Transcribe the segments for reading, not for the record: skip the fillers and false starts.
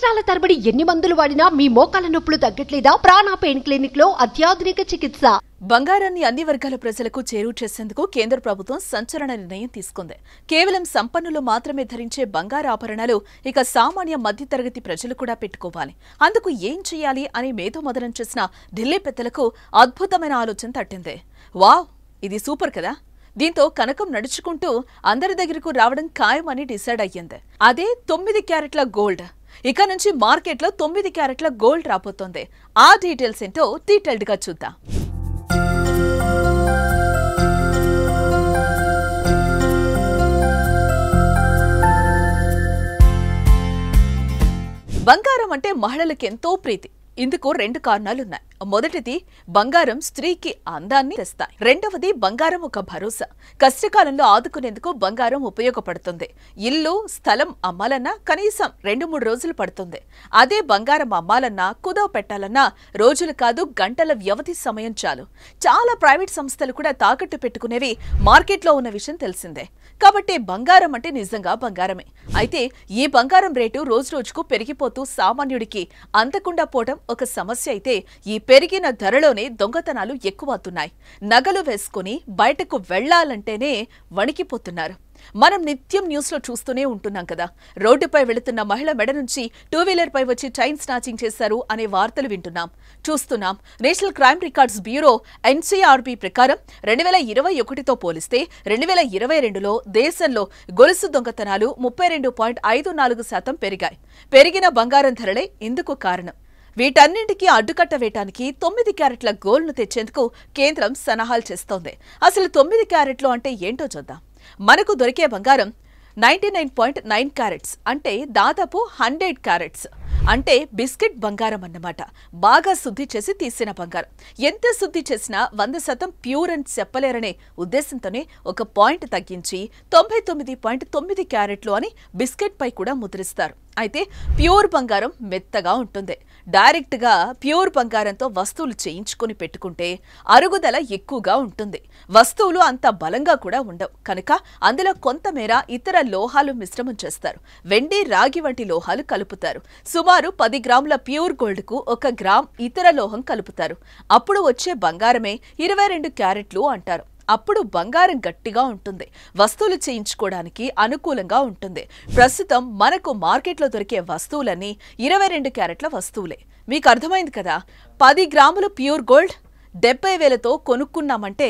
సంవత్సరాల తరబడి ఎన్ని మందులు వాడినా మీ మోకాల నొప్పులు తగ్గట్లేదా? ప్రాణ పెయిన్ క్లినిక్ లో అత్యాధునిక చికిత్స. బంగారాన్ని అన్ని వర్గాల ప్రజలకు చేరువ చేసేందుకు కేంద్ర ప్రభుత్వం సంచలన నిర్ణయం తీసుకుంది. కేవలం సంపన్నులు మాత్రమే ధరించే బంగారు ఆభరణాలు ఇక సామాన్య మధ్యతరగతి ప్రజలు కూడా పెట్టుకోవాలి. అందుకు ఏం చేయాలి అని మేధోమథనం చేసిన ఢిల్లీ పెద్దలకు అద్భుతమైన ఆలోచన తట్టింది. వావ్, ఇది సూపర్ కదా! దీంతో కనకం నడుచుకుంటూ అందరి దగ్గరకు రావడం ఖాయమని డిసైడ్ అయ్యింది. అదే 9 క్యారెట్ల గోల్డ్. ఇక నుంచి మార్కెట్లో 9 క్యారెట్ల గోల్డ్ రాబోతోంది. ఆ డీటెయిల్స్ ఏంటో డీటెయిల్డ్ గా చూద్దాం. బంగారం అంటే మహిళలకు ఎంతో ప్రీతి. ఇందుకు 2 కారణాలున్నాయి. మొదటిది, బంగారం స్త్రీకి అందాన్ని తెస్తాయి. రెండవది, బంగారం ఒక భరోసా. కష్టకాలంలో ఆదుకునేందుకు బంగారం ఉపయోగపడుతుంది. ఇల్లు, స్థలం అమ్మాలన్నా కనీసం 2-3 రోజులు పడుతుంది. అదే బంగారం అమ్మాలన్నా, కుదవ పెట్టాలన్నా రోజులు కాదు, గంటల వ్యవధి సమయం చాలు. చాలా ప్రైవేట్ సంస్థలు కూడా తాకట్టు పెట్టుకునేవి మార్కెట్లో ఉన్న విషయం తెలిసిందే. కాబట్టి బంగారం అంటే నిజంగా బంగారమే. అయితే ఈ బంగారం రేటు రోజురోజుకు పెరిగిపోతూ సామాన్యుడికి అందకుండా పోవడం ఒక సమస్య అయితే, ఈ పెరిగిన ధరలోనే దొంగతనాలు ఎక్కువవుతున్నాయి. నగలు వేసుకుని బయటకు వెళ్లాలంటేనే వణికిపోతున్నారు. మనం నిత్యం న్యూస్ లో చూస్తూనే ఉంటున్నాం కదా. రోడ్డుపై వెళుతున్న మహిళ మెడ నుంచి 2 వీలర్ పై వచ్చి చైన్ స్నాచింగ్ చేశారు అనే వార్తలు వింటున్నాం, చూస్తున్నాం. National crime records bureau NCRB ప్రకారం 2021తో పోలిస్తే 2022లో దేశంలో గొలుసు దొంగతనాలు 32.54% పెరిగాయి. పెరిగిన బంగారం ధరలే ఇందుకు కారణం. వీటన్నింటికీ అడ్డుకట్ట వేయటానికి 9 క్యారెట్ల గోల్డ్ను తెచ్చేందుకు కేంద్రం సన్నాహాలు చేస్తోంది. అసలు 9 క్యారెట్లు అంటే ఏంటో చూద్దాం. మనకు దొరికే బంగారం 99.9 క్యారెట్స్, అంటే దాదాపు 100 క్యారెట్స్. అంటే బిస్కెట్ బంగారం అన్నమాట. బాగా శుద్ధి చేసి తీసిన బంగారం. ఎంత శుద్ధి చేసినా 100% ప్యూర్ అని చెప్పలేరనే ఉద్దేశంతోనే ఒక పాయింట్ తగ్గించి 99.9 క్యారెట్లు అని బిస్కెట్ పై కూడా ముద్రిస్తారు. అయితే ప్యూర్ బంగారం మెత్తగా ఉంటుంది. డైరెక్ట్ గా ప్యూర్ బంగారంతో వస్తువులు చేయించుకుని పెట్టుకుంటే అరుగుదల ఎక్కువగా ఉంటుంది. వస్తువులు అంత బలంగా కూడా ఉండవు కనుక అందులో కొంతమేర ఇతర లోహాలు మిశ్రమం చేస్తారు. వెండి, రాగి వంటి లోహాలు కలుపుతారు. సుమారు 10 గ్రాముల ప్యూర్ గోల్డ్ కు 1 గ్రామ్ ఇతర లోహం కలుపుతారు. అప్పుడు వచ్చే బంగారమే 22 క్యారెట్లు అంటారు. అప్పుడు బంగారం గట్టిగా ఉంటుంది, వస్తువులు చేయించుకోవడానికి అనుకూలంగా ఉంటుంది. ప్రస్తుతం మనకు మార్కెట్లో దొరికే వస్తువులన్నీ 22 క్యారెట్ల వస్తువులే. మీకు అర్థమైంది కదా. 10 గ్రాములు ప్యూర్ గోల్డ్ 70,000తో కొనుక్కున్నామంటే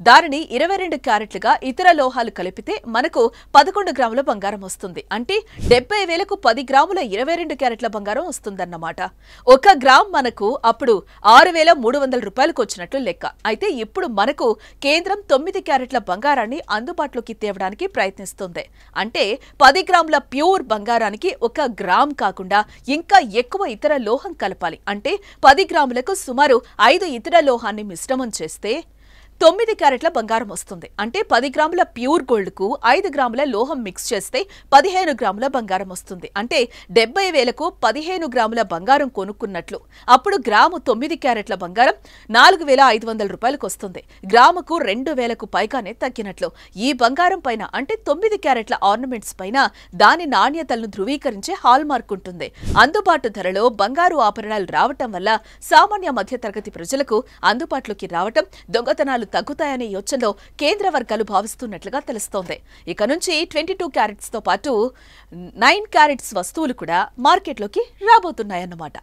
దానిని 22 క్యారెట్లుగా ఇతర లోహాలు కలిపితే మనకు 11 గ్రాముల బంగారం వస్తుంది. అంటే 70,000కు 10 గ్రాముల 22 క్యారెట్ల బంగారం వస్తుందన్నమాట. 1 గ్రామ్ మనకు అప్పుడు 6,300 రూపాయలకు వచ్చినట్లు లెక్క. అయితే ఇప్పుడు మనకు కేంద్రం 9 క్యారెట్ల బంగారాన్ని అందుబాటులోకి తేవడానికి ప్రయత్నిస్తుంది. అంటే 10 గ్రాముల ప్యూర్ బంగారానికి 1 గ్రామ్ కాకుండా ఇంకా ఎక్కువ ఇతర లోహం కలపాలి. అంటే 10 గ్రాములకు సుమారు 5 ఇతర లోహాన్ని మిశ్రమం చేస్తే 9 క్యారెట్ల బంగారం వస్తుంది. అంటే 10 గ్రాముల ప్యూర్ గోల్డ్ కు 5 గ్రాముల లోహం మిక్స్ చేస్తే 15 గ్రాముల బంగారం వస్తుంది. అంటే 70,000కు 15 గ్రాముల బంగారం కొనుక్కున్నట్లు. అప్పుడు గ్రాము 9 క్యారెట్ల బంగారం 4,500 రూపాయలకు వస్తుంది. గ్రాముకు 2,000కు పైగానే తగ్గినట్లు. ఈ బంగారం పైన అంటే 9 క్యారెట్ల ఆర్నమెంట్స్ పైన దాని నాణ్యతలను ధృవీకరించే హాల్ మార్క్ ఉంటుంది. అందుబాటు ధరలో బంగారు ఆభరణాలు రావటం వల్ల సామాన్య మధ్య తరగతి ప్రజలకు అందుబాటులోకి రావటం, దొంగతనాలు తగ్గుతాయనే యోచనలో కేంద్ర వర్గాలు భావిస్తున్నట్లుగా తెలుస్తోంది. ఇక నుంచి 22 క్యారెట్స్ తో పాటు 9 క్యారెట్స్ వస్తువులు కూడా మార్కెట్లోకి రాబోతున్నాయన్నమాట.